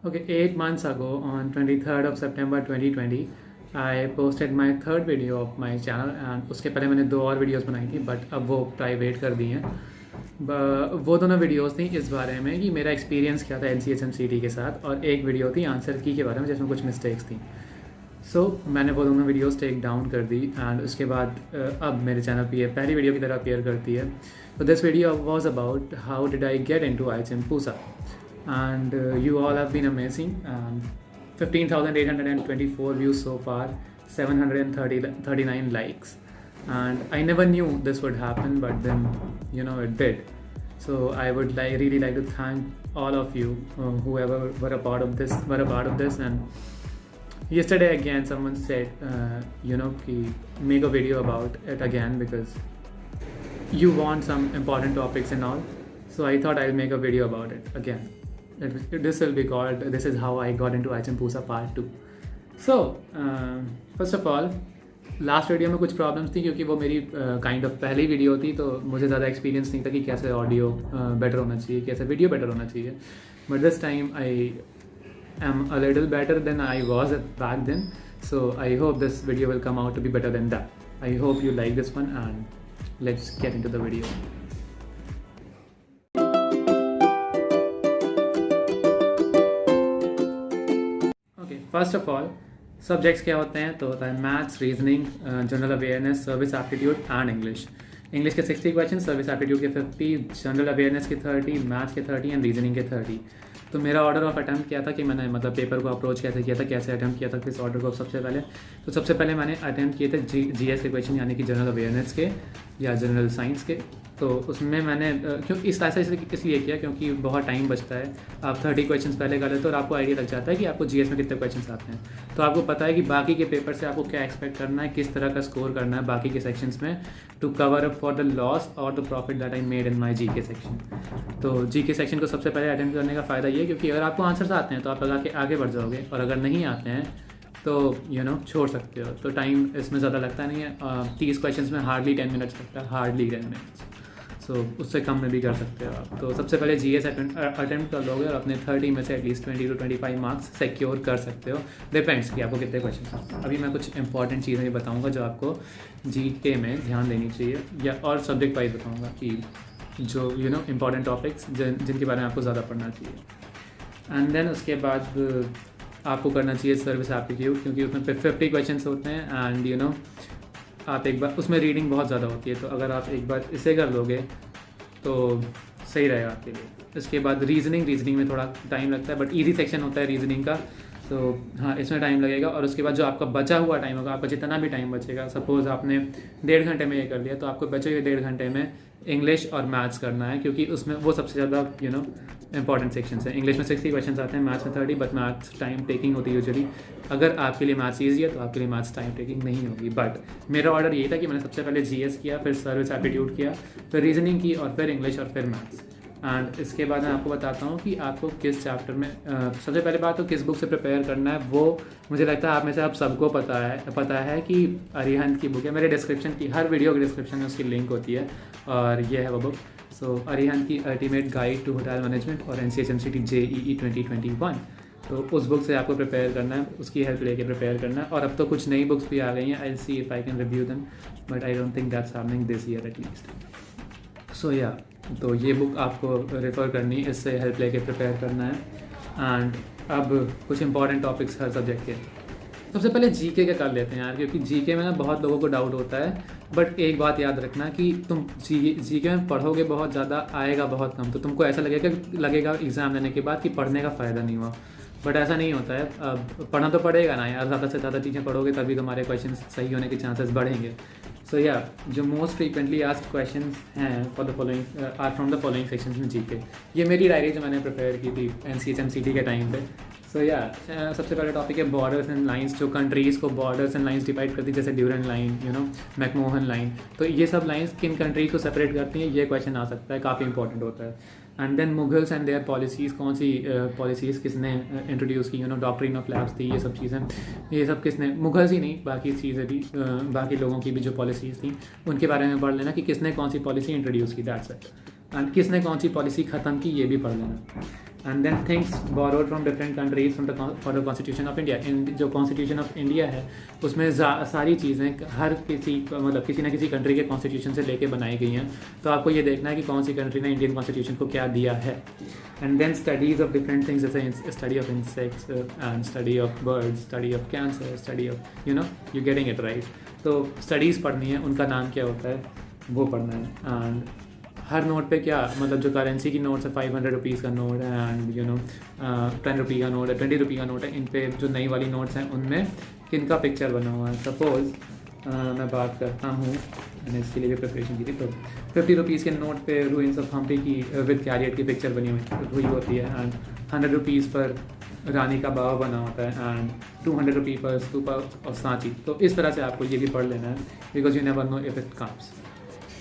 Okay, 8 months ago on 23rd of September 2020, I posted my third video of my channel and उसके पहले मैंने 2 और videos बनाई थी बट अब वो प्राइवेट कर दी हैं। वो दोनों वीडियोस थी इस बारे में कि मेरा एक्सपीरियंस क्या था NCHMCT के साथ, और एक वीडियो थी आंसर की के बारे में जिसमें कुछ मिस्टेक्स थी। मैंने वो दोनों वीडियोस टेक डाउन कर दी एंड उसके बाद अब मेरे चैनल पे ये पहली वीडियो की तरह अपीयर करती है। तो this video was about how did I get into IHM Pusa and you all have been amazing. 15,824 views so far, 739 likes, and I never knew this would happen, but then it did. So I would really like to thank all of you whoever were a part of this. And yesterday again someone said ki make a video about it again because you want some important topics and all. So I thought I'll make a video about it again. This will be called This is how I got into IHM Pusa Part 2. So first of all, last video में कुछ problems थी क्योंकि वो मेरी kind of पहली video थी, तो मुझे ज़्यादा एक्सपीरियंस नहीं था कि कैसे ऑडियो बेटर होना चाहिए, कैसे वीडियो बेटर होना चाहिए। But this time I am a little better than I was back then, so I hope this video will come out to be better than that. I hope you like this one and let's get into the video. First of all subjects क्या होते हैं, तो होता है maths, reasoning, general awareness, service aptitude and English. English के 60 question, service aptitude के 50, general awareness के 30, maths के 30 एंड रीजनिंग के 30। तो मेरा ऑर्डर ऑफ अटैम्प्ट क्या था कि मैंने मतलब पेपर को अप्रोच कैसे किया था, कैसे अटैम्प्ट किया था किस ऑर्डर को। सबसे पहले मैंने अटैम्प्ट किए थे GS के क्वेश्चन, यानी कि जनरल अवेयरनेस के या जनरल साइंस के। तो उसमें मैंने क्यों इसलिए किया क्योंकि बहुत टाइम बचता है। आप 30 क्वेश्चन पहले कर लेते हो और आपको आइडिया लग जाता है कि आपको GS में कितने क्वेश्चन आते हैं, तो आपको पता है कि बाकी के पेपर से आपको क्या एक्सपेक्ट करना है, किस तरह का स्कोर करना है बाकी के सेक्शंस में, to cover up for the loss और the profit that I made in my GK section. तो GK सेक्शन को सबसे पहले अटेम्प्ट करने का फ़ायदा ये है क्योंकि अगर आपको आंसर्स आते हैं तो आप लगा के आगे बढ़ जाओगे, और अगर नहीं आते हैं तो छोड़ सकते हो। तो टाइम इसमें ज़्यादा लगता नहीं है। 30 क्वेश्चन में हार्डली 10 मिनट्स लगता है, हार्डली 10 मिनट्स। उससे कम में भी कर सकते हो आप। तो सबसे पहले GS अटेम्प्ट कर लोगे और अपने 30 में से एटलीस्ट 20 to 25 मार्क्स सिक्योर कर सकते हो। डिपेंड्स कि आपको कितने क्वेश्चन आते हैं। अभी मैं कुछ इंपॉर्टेंट चीज़ें बताऊंगा जो आपको GK में ध्यान देनी चाहिए, या और सब्जेक्ट वाइज बताऊंगा कि जो इंपॉर्टेंट टॉपिक्स जिनके बारे में आपको ज़्यादा पढ़ना चाहिए। एंड देन उसके बाद आपको करना चाहिए सर्विस एप्टीट्यूड, क्योंकि उसमें 50 क्वेश्चन होते हैं एंड आप एक बार उसमें रीडिंग बहुत ज़्यादा होती है, तो अगर आप एक बार इसे कर लोगे तो सही रहेगा आपके लिए। इसके बाद रीजनिंग में थोड़ा टाइम लगता है, बट ईजी सेक्शन होता है रीजनिंग का, तो हाँ इसमें टाइम लगेगा। और उसके बाद जो आपका बचा हुआ टाइम होगा, आपका जितना भी टाइम बचेगा, सपोज़ आपने 1.5 घंटे में ये कर लिया, तो आपको बचे हुए 1.5 घंटे में इंग्लिश और मैथ्स करना है, क्योंकि उसमें वो सबसे ज़्यादा इंपॉर्टेंट सेक्शंस हैं। इंग्लिश में 60 क्वेश्चन आते हैं, मैथ्स में 30, बट मैथ्स टाइम टेकिंग होती है यूजुअली। अगर आपके लिए मैथ्स ईजी है तो आपके लिए मैथ्स टाइम टेकिंग नहीं होगी। बट मेरा ऑर्डर ये था कि मैंने सबसे पहले GS किया, फिर सर्विस एप्टीट्यूड किया, फिर रीजनिंग की, और फिर इंग्लिश, और फिर मैथ्स। एंड इसके बाद मैं आपको बताता हूँ कि आपको किस चैप्टर में सबसे पहले बात तो किस बुक से प्रिपेयर करना है। वो मुझे लगता है आप में से आप सबको पता है कि अरिहंत की बुक है। मेरे डिस्क्रिप्शन की हर वीडियो के डिस्क्रिप्शन में उसकी लिंक होती है, और ये है वो बुक। सो अरिहंत की ultimate guide to hotel management और NCHMCT JEE 2021। तो उस बुक से आपको प्रिपेयर करना है, उसकी हेल्प लेके प्रिपेयर करना है। और अब तो कुछ नई बुक्स भी आ गई हैं, I see if I can review them, but I don't think that's happening this year at least. So yeah, तो ये बुक आपको रेफ़र करनी, इससे हेल्प लेके प्रिपेयर करना है। एंड अब कुछ इंपॉर्टेंट टॉपिक्स हर सब्जेक्ट के। सबसे पहले GK के कर लेते हैं यार, क्योंकि GK में ना बहुत लोगों को डाउट होता है। बट एक बात याद रखना कि तुम GK में पढ़ोगे बहुत ज़्यादा, आएगा बहुत कम, तो तुमको ऐसा लगेगा एग्ज़ाम देने के बाद कि पढ़ने का फ़ायदा नहीं हुआ। बट ऐसा नहीं होता है। अब पढ़ना तो पड़ेगा ना यार, ज़्यादा से ज़्यादा चीज़ें पढ़ोगे तभी तुम्हारे क्वेश्चन सही होने के चांसेस बढ़ेंगे। सो या, जो मोस्ट फ्रीक्वेंटली आस्क्ड क्वेश्चन हैं for the following are from the following sections में GK। ये मेरी डायरी जो मैंने प्रिपेयर की थी NCHMCT के टाइम पे। सो या, सबसे पहले टॉपिक है बॉर्डर्स एंड लाइंस, जो कंट्रीज़ को बॉर्डर्स एंड लाइंस डिवाइड करती है, जैसे ड्यूरेंट लाइन, मैकमोहन लाइन। तो ये सब लाइंस किन कंट्री को सेपरेट करती हैं, ये क्वेश्चन आ सकता है, काफ़ी इंपॉर्टेंट होता है। And then Mughals and their policies, कौन सी पॉलिसीज़ किसने इंट्रोड्यूस की, डॉक्ट्रिन ऑफ लैब्स थी, ये सब चीज़ें, ये सब किसने, मुगल्स ही नहीं बाकी चीज़ें भी, बाकी लोगों की भी जो पॉलिसीज़ थी उनके बारे में पढ़ लेना कि किसने कौन सी पॉलिसी इंट्रोड्यूस की, दैट्स इट। एंड किसने कौन सी पॉलिसी ख़त्म की, ये भी पढ़ लेना। And then things borrowed from different countries from the for the constitution of India. जो कॉन्स्टिट्यूशन ऑफ इंडिया है उसमें सारी चीज़ें हर किसी मतलब किसी ना किसी कंट्री के कॉन्स्टिट्यूशन से लेके बनाई गई हैं। तो आपको ये देखना है कि कौन सी कंट्री ने इंडियन कॉन्स्टिट्यूशन को क्या दिया है। And then studies of different things, जैसे study of insects and study of birds, study of cancer, study of you getting it right. तो स्टडीज़ पढ़नी है, उनका नाम क्या होता है वो पढ़ना है। एंड हर नोट पे क्या मतलब जो करेंसी की नोट्स है 500 रुपीज़ का नोट है एंड 10 रुपये का नोट है, 20 रुपये का नोट है, इन पे जो नई वाली नोट्स हैं उनमें किनका पिक्चर बना हुआ है। सपोज़ मैं बात करता हूँ, मैंने इसके लिए भी प्रिपरेशन की थी। तो 50 रुपीज़ के नोट पे रूइंस ऑफ हम्पी की विद कैरियट की पिक्चर बनी हुई होती है। एंड 100 रुपीज़ पर रानी का बाव बना होता है एंड 200 रुपये पर स्तूपा ऑफ सांची। तो इस तरह से आपको ये भी पढ़ लेना है, because you never know if it comes.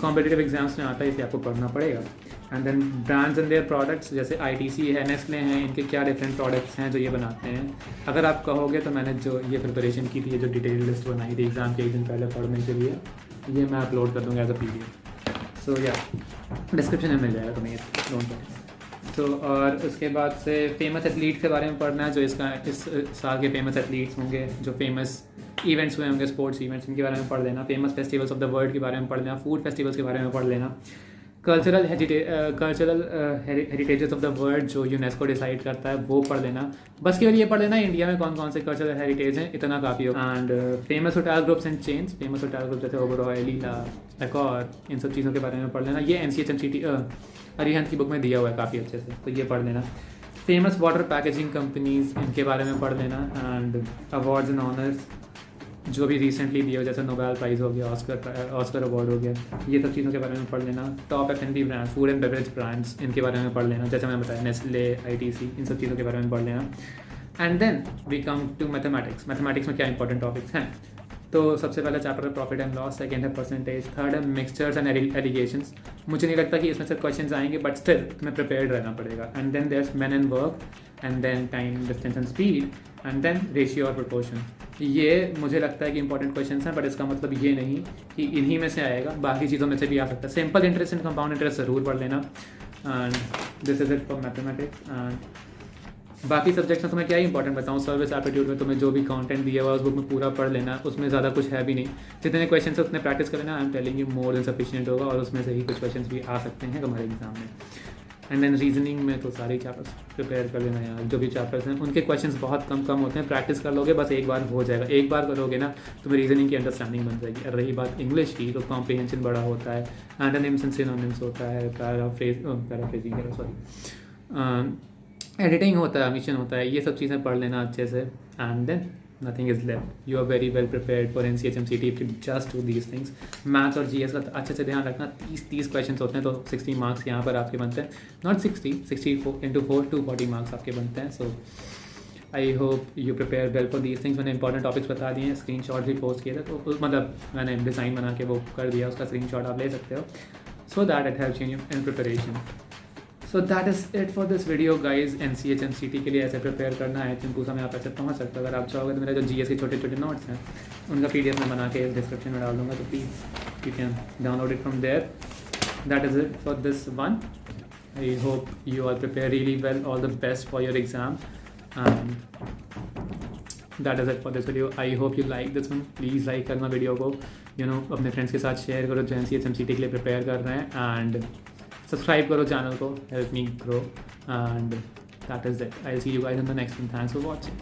Competitive exams में आता है, इसे आपको पढ़ना पड़ेगा। And then brands and their products, जैसे ITC है, नेस्ले हैं, इनके क्या डिफरेंट प्रोडक्ट्स हैं जो ये बनाते हैं। अगर आप कहोगे तो मैंने जो ये प्रिपरेशन की थी, जो डिटेल लिस्ट बनाई थी एग्ज़ाम के एक दिन पहले पढ़ने के लिए, ये मैं अपलोड कर दूँगा एज अ PDF। सो या डिस्क्रिप्शन में मिल जाएगा तुम्हें ये, डोंट वरी। तो और उसके बाद से फेमस एथलीट के बारे में पढ़ना है, जो इस साल के फेमस एथलीट्स होंगे, जो फेमस इवेंट्स हुए होंगे, स्पोर्ट्स इवेंट्स, इनके बारे में पढ़ लेना। Famous festivals of the world के बारे में पढ़ लेना, फूड फेस्टिवल्स के बारे में पढ़ लेना। Cultural heritages of the world जो यूनेस्को डिसाइड करता है वो पढ़ लेना। बस केवल ये पढ़ लेना इंडिया में कौन कौन से कल्चरल हेरिटेज हैं, इतना काफ़ी हो। And famous hotel groups and chains, famous hotel group जैसे ओबरॉय, लीला, एक्कॉर, इन सब चीज़ों के बारे में पढ़ लेना। ये NCHMCT अरिहंत की बुक में दिया हुआ है काफ़ी अच्छे से, तो ये पढ़ लेना। फेमस वाटर पैकेजिंग कंपनीज, इनके बारे में पढ़ लेना। एंड अवार्ड्स एंड ऑनर्स जो भी रिसेंटली दिए हो, जैसे नोबेल प्राइज़ हो गया, ऑस्कर अवार्ड हो गया, ये सब चीज़ों के बारे में पढ़ लेना। Top F&B brands, food and beverage brands, इनके बारे में पढ़ लेना, जैसे मैंने बताया नेस्ले, ITC, इन सब चीज़ों के बारे में पढ़ लेना। And then we come to mathematics. Mathematics में क्या इंपॉर्टेंट टॉपिक्स हैं, तो सबसे पहला चैप्टर है प्रॉफिट एंड लॉस, सेकंड है परसेंटेज, थर्ड है मिक्सचर्स एंड एलिगेशंस। मुझे नहीं लगता कि इसमें से क्वेश्चंस आएंगे, बट स्टिल तुम्हें प्रिपेयर्ड रहना पड़ेगा। And then there's men and work, and then time, distance and speed, and then ratio और प्रोपोर्शन। ये मुझे लगता है कि इंपॉर्टेंट क्वेश्चन हैं, बट इसका मतलब ये नहीं कि इन्हीं में से आएगा, बाकी चीज़ों में से भी आ सकता है। Simple interest and compound interest ज़रूर पढ़ लेना। And this is it for mathematics. And बाकी सब्जेक्ट्स में तुम्हें क्या ही इंपॉर्टेंट बताऊँ, सर्विस एप्टीट्यूड में तुम्हें जो भी कंटेंट दिया हुआ है उस बुक में पूरा पढ़ लेना, उसमें ज़्यादा कुछ है भी नहीं। जितने क्वेश्चन है उतने प्रैक्टिस कर लेना, I am telling you more than sufficient होगा, और उसमें से ही कुछ क्वेश्चन भी आ सकते हैं तुम्हारे एग्जाम में। एंड देन रीजनिंग में तो सारे चैप्टर्स प्रिपेयर कर लेना यार, जो भी चैप्टर्स हैं उनके क्वेश्चंस बहुत कम होते हैं, प्रैक्टिस कर लोगे बस एक बार हो जाएगा। एक बार करोगे ना तुम्हें रीजनिंग की अंडरस्टैंडिंग बन जाएगी। और रही बात इंग्लिश की, तो कॉम्प्रिहेंशन बड़ा होता है, एंटोनिम्स एंड सिनोनिम्स होता है, पैराफ्रेजिंग एडिटिंग होता है, मिशन होता है, ये सब चीज़ें पढ़ लेना अच्छे से। And then nothing is left. You are very well prepared for NCHMCT if you just do these things. Maths और GS का अच्छे से ध्यान रखना। 30 क्वेश्चन होते हैं, तो 60 मार्क्स यहाँ पर आपके बनते हैं। नॉट 60 into 4 240 मार्क्स आपके बनते हैं। So I hope you prepare well for these things. मैंने इंपॉर्टेंट टॉपिक्स बता दिए हैं, स्क्रीनशॉट भी पोस्ट किए थे, तो मतलब मैंने डिज़ाइन बना के वो कर दिया, उसका स्क्रीनशॉट आप ले सकते हो, so that it helps you in preparation. So that is it for this video guys. NCHMCT के लिए ऐसे प्रिपेयर करना है, चिंकू सा मैं आप ऐसे पहुँच सकता हूँ। अगर आप चाहोगे तो मेरे जो GS के छोटे छोटे नोट्स हैं उनका PDF में बना के डिस्क्रिप्शन में डाल दूँगा, तो please you can download it from there. That is it for this one. I hope you are prepare really well, all the best for your exam, and that is it for this video. I hope you like this one. Please like करना video को, अपने friends के साथ share करो जो NCHMCT के लिए prepare कर रहे हैं, एंड सब्सक्राइब करो चैनल को, help me grow, and that is it. I see you guys in the next one. Thanks for watching.